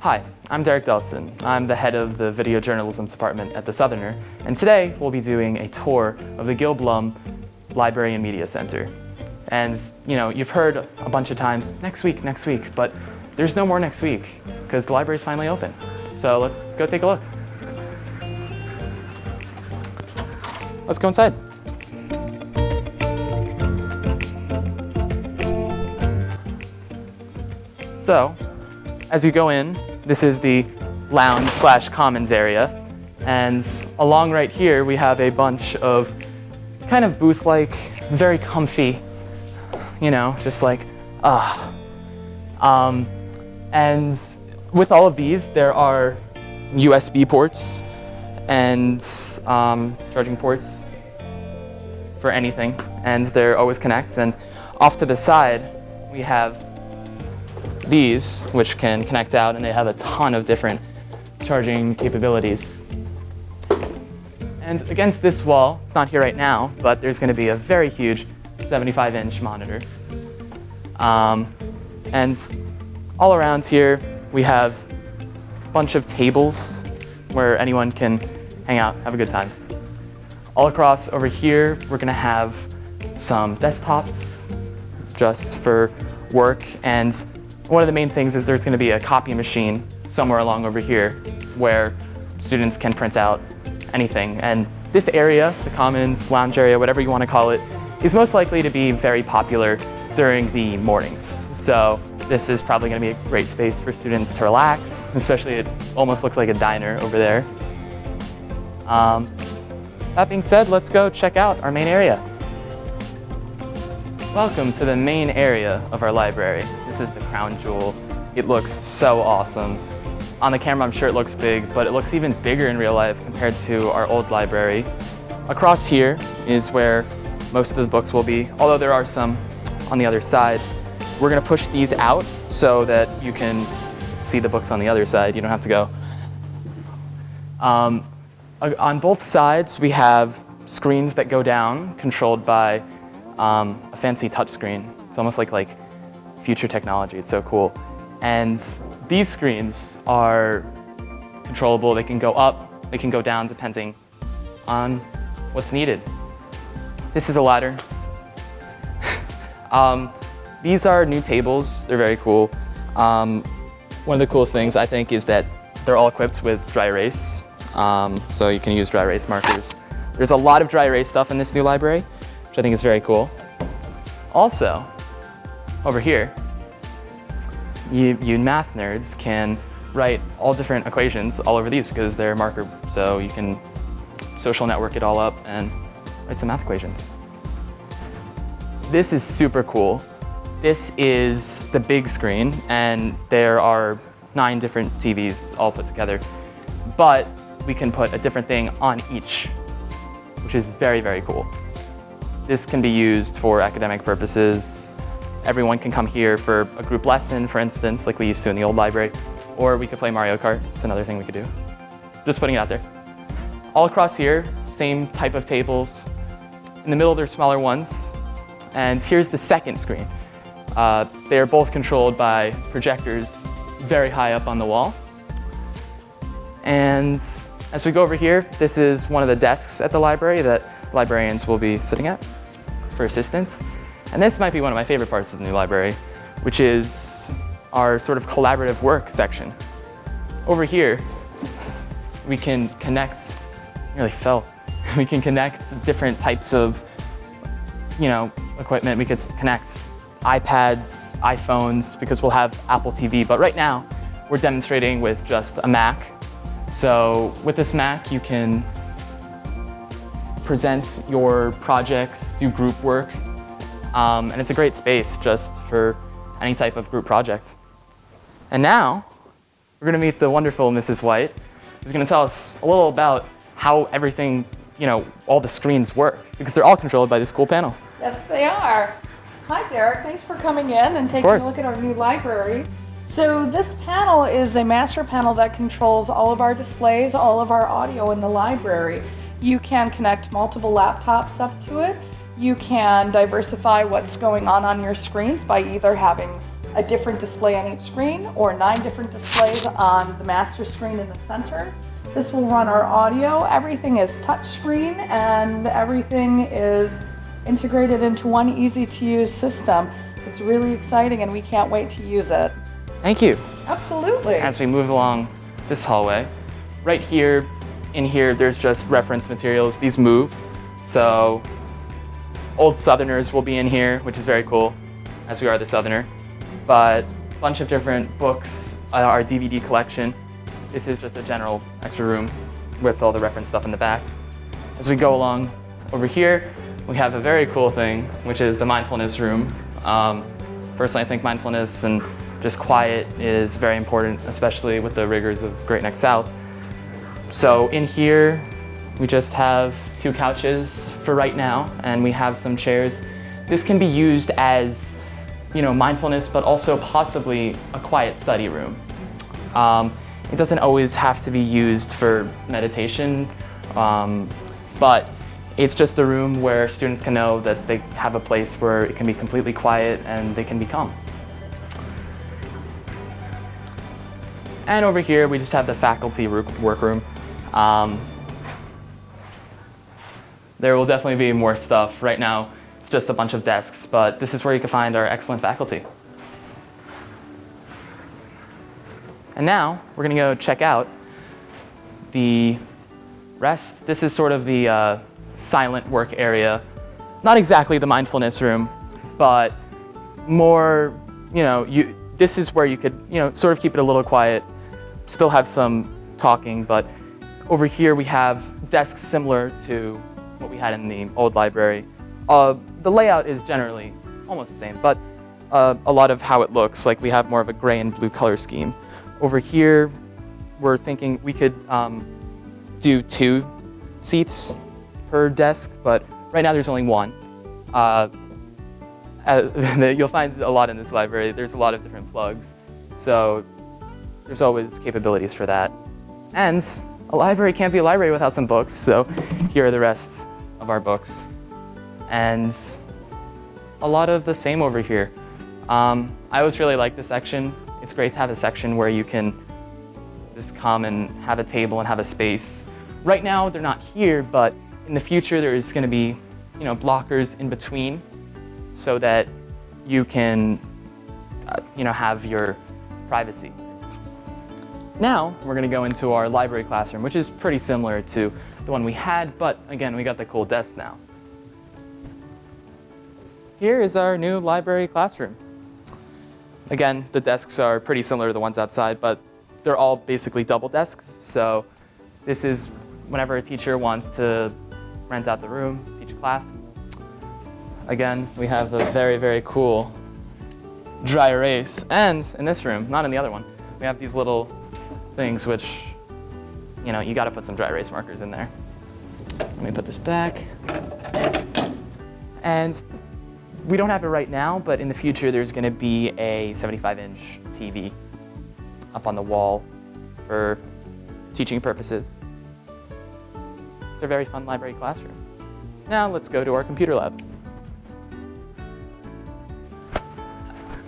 Hi, I'm Derek Delson. I'm the head of the video journalism department at the Southerner, and today we'll be doing a tour of the Blum Library and Media Center. And you've heard a bunch of times, next week, but there's no more next week because the library's finally open. So let's go take a look. Let's go inside. So, as you go in, this is the lounge/commons area, and along right here we have a bunch of kind of booth-like, very comfy, just like, and with all of these, there are USB ports and charging ports for anything, and they're always connect. And off to the side, we have these, which can connect out, and they have a ton of different charging capabilities. And against this wall, it's not here right now, but there's going to be a very huge 75-inch monitor. And all around here, we have a bunch of tables where anyone can hang out, have a good time. All across over here, we're going to have some desktops just for work, and one of the main things is there's going to be a copy machine somewhere along over here where students can print out anything. And this area, the commons, lounge area, whatever you want to call it, is most likely to be very popular during the mornings. So this is probably going to be a great space for students to relax, especially it almost looks like a diner over there. That being said, let's go check out our main area. Welcome to the main area of our library. This is the crown jewel. It looks so awesome. On the camera, I'm sure it looks big, but it looks even bigger in real life compared to our old library. Across here is where most of the books will be, although there are some on the other side. We're gonna push these out so that you can see the books on the other side. You don't have to go. On both sides, we have screens that go down, controlled by a fancy touchscreen. It's almost like future technology. It's so cool. And these screens are controllable. They can go up, they can go down depending on what's needed. This is a ladder. These are new tables. They're very cool. One of the coolest things I think is that they're all equipped with dry erase. So you can use dry erase markers. There's a lot of dry erase stuff in this new library, which I think is very cool. Also, over here, you math nerds can write all different equations all over these because they're marker, so you can social network it all up and write some math equations. This is super cool. This is the big screen, and there are 9 different TVs all put together, but we can put a different thing on each, which is very, very cool. This can be used for academic purposes. Everyone can come here for a group lesson, for instance, like we used to in the old library, or we could play Mario Kart. It's another thing we could do. Just putting it out there. All across here, same type of tables. In the middle, there's smaller ones. And here's the second screen. They are both controlled by projectors very high up on the wall. And as we go over here, this is one of the desks at the library that librarians will be sitting at for assistance. And this might be one of my favorite parts of the new library, which is our sort of collaborative work section. Over here, we can connect, we can connect different types of, equipment. We could connect iPads, iPhones, because we'll have Apple TV. But right now, we're demonstrating with just a Mac. So with this Mac, you can present your projects, do group work, and it's a great space just for any type of group project. And now, we're going to meet the wonderful Mrs. White, who's going to tell us a little about how everything, all the screens work, because they're all controlled by this cool panel. Yes, they are. Hi, Derek. Thanks for coming in and taking a look at our new library. So this panel is a master panel that controls all of our displays, all of our audio in the library. You can connect multiple laptops up to it. You can diversify what's going on your screens by either having a different display on each screen or 9 different displays on the master screen in the center. This will run our audio. Everything is touch screen and everything is integrated into one easy to use system. It's really exciting and we can't wait to use it. Thank you. Absolutely. As we move along this hallway, right here, in here, there's just reference materials. These move. So old Southerners will be in here, which is very cool, as we are the Southerner. But a bunch of different books, our DVD collection. This is just a general extra room with all the reference stuff in the back. As we go along over here, we have a very cool thing, which is the Mindfulness Room. Personally, I think mindfulness and just quiet is very important, especially with the rigors of Great Neck South. So in here, we just have 2 couches for right now, and we have some chairs. This can be used as, mindfulness, but also possibly a quiet study room. It doesn't always have to be used for meditation, but it's just a room where students can know that they have a place where it can be completely quiet and they can be calm. And over here, we just have the faculty workroom. There will definitely be more stuff. Right now, it's just a bunch of desks, but this is where you can find our excellent faculty. And now, we're gonna go check out the rest. This is sort of the silent work area. Not exactly the mindfulness room, but more, this is where you could, sort of keep it a little quiet, still have some talking, but over here we have desks similar to what we had in the old library. The layout is generally almost the same, but a lot of how it looks, like we have more of a gray and blue color scheme. Over here, we're thinking we could do 2 seats per desk, but right now there's only 1. You'll find a lot in this library. There's a lot of different plugs, so there's always capabilities for that. And a library can't be a library without some books, so here are the rest of our books. And a lot of the same over here. I always really like this section. It's great to have a section where you can just come and have a table and have a space. Right now, they're not here, but in the future, there's going to be, blockers in between so that you can, have your privacy. Now, we're going to go into our library classroom, which is pretty similar to the one we had, but again, we got the cool desks now. Here is our new library classroom. Again, the desks are pretty similar to the ones outside, but they're all basically double desks. So this is whenever a teacher wants to rent out the room, teach a class. Again, we have a very, very cool dry erase. And in this room, not in the other one, we have these little things which, you got to put some dry erase markers in there. Let me put this back. And we don't have it right now, but in the future, there's going to be a 75-inch TV up on the wall for teaching purposes. It's a very fun library classroom. Now let's go to our computer lab.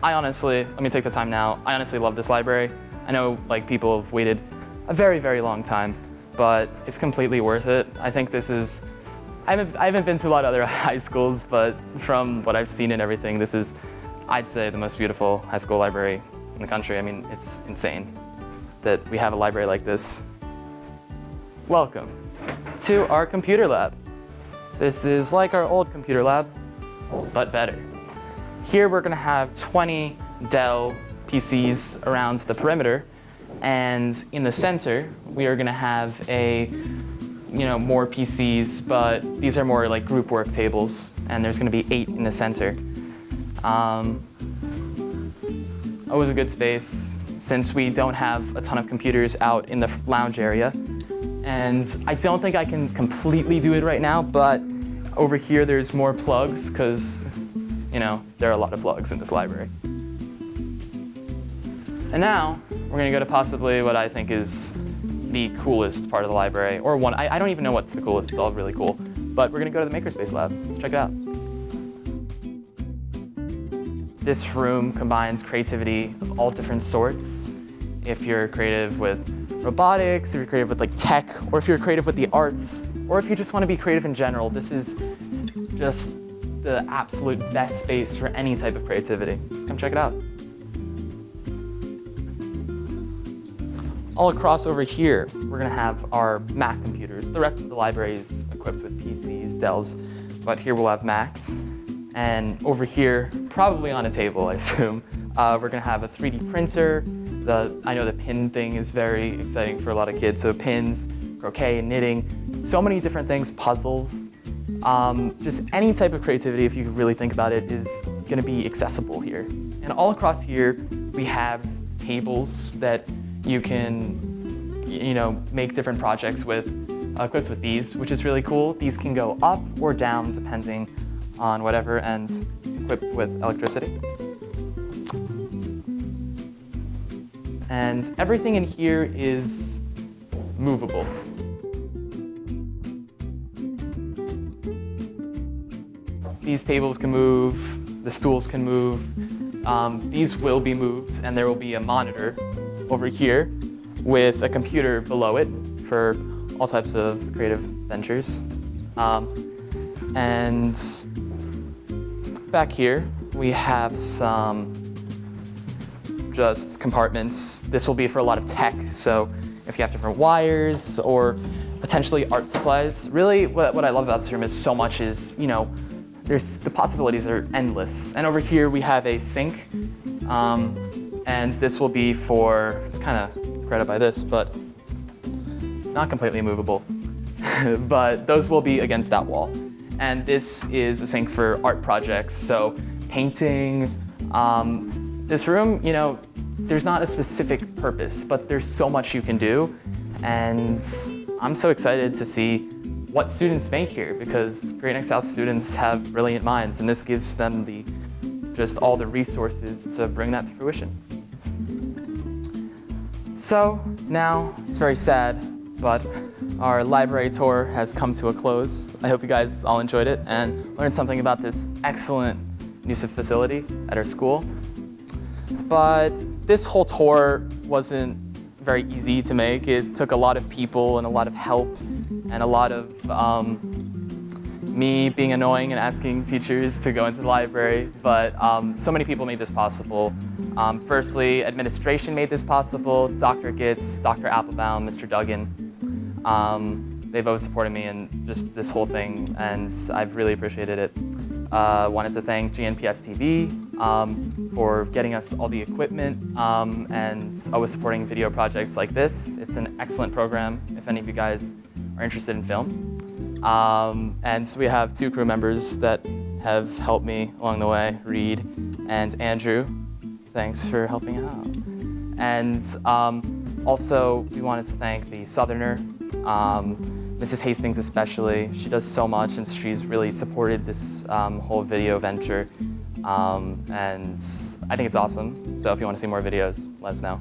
Let me take the time now. I honestly love this library. I know people have waited a very, very long time, but it's completely worth it. I think this is, I haven't been to a lot of other high schools, but from what I've seen and everything, this is, I'd say, the most beautiful high school library in the country. I mean, it's insane that we have a library like this. Welcome to our computer lab. This is like our old computer lab, but better. Here we're gonna have 20 Dell PCs around the perimeter, and in the center, we are gonna have more PCs, but these are more like group work tables, and there's gonna be 8 in the center. Always a good space, since we don't have a ton of computers out in the lounge area. And I don't think I can completely do it right now, but over here there's more plugs, because there are a lot of plugs in this library. And now, we're gonna go to possibly what I think is the coolest part of the library, or one, I don't even know what's the coolest, it's all really cool. But we're gonna go to the makerspace lab. Let's check it out. This room combines creativity of all different sorts. If you're creative with robotics, if you're creative with like tech, or if you're creative with the arts, or if you just want to be creative in general, this is just the absolute best space for any type of creativity. Just come check it out. All across over here, we're gonna have our Mac computers. The rest of the library is equipped with PCs, Dells, but here we'll have Macs. And over here, probably on a table, I assume, we're gonna have a 3D printer. I know the pin thing is very exciting for a lot of kids, so pins, croquet, knitting, so many different things, puzzles. Just any type of creativity, if you really think about it, is gonna be accessible here. And all across here, we have tables that you can, make different projects with, equipped with these, which is really cool. These can go up or down depending on whatever, and equipped with electricity. And everything in here is movable. These tables can move, the stools can move. These will be moved, and there will be a monitor over here with a computer below it for all types of creative ventures. And back here, we have some just compartments. This will be for a lot of tech, so if you have different wires or potentially art supplies. Really, what I love about this room is so much is, the possibilities are endless. And over here we have a sink, and this will be for, it's kind of credited by this, but not completely movable. But those will be against that wall. And this is a sink for art projects, so painting. This room, there's not a specific purpose, but there's so much you can do. And I'm so excited to see what students make here, because Great Neck South students have brilliant minds, and this gives them just all the resources to bring that to fruition. So now, it's very sad, but our library tour has come to a close. I hope you guys all enjoyed it and learned something about this excellent new facility at our school. But this whole tour wasn't very easy to make. It took a lot of people and a lot of help and a lot of me being annoying and asking teachers to go into the library, but so many people made this possible. Firstly, administration made this possible. Dr. Gitz, Dr. Applebaum, Mr. Duggan. They've always supported me in just this whole thing, and I've really appreciated it. Wanted to thank GNPS TV for getting us all the equipment and always supporting video projects like this. It's an excellent program if any of you guys are interested in film. And so we have two crew members that have helped me along the way, Reid and Andrew. Thanks for helping out. And also, we wanted to thank the Southerner, Mrs. Hastings especially. She does so much, and she's really supported this whole video venture. And I think it's awesome. So if you want to see more videos, let us know.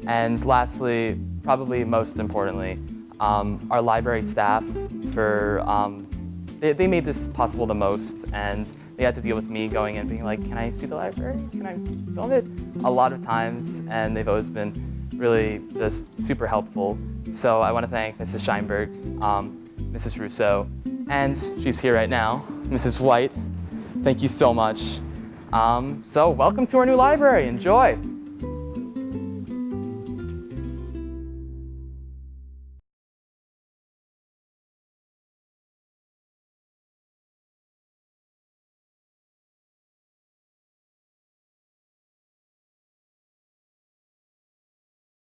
And lastly, probably most importantly, our library staff they made this possible the most, and they had to deal with me going in being like, can I see the library? Can I film it? A lot of times, and they've always been really just super helpful. So I want to thank Mrs. Scheinberg, Mrs. Rousseau, and she's here right now, Mrs. White. Thank you so much. So welcome to our new library. Enjoy.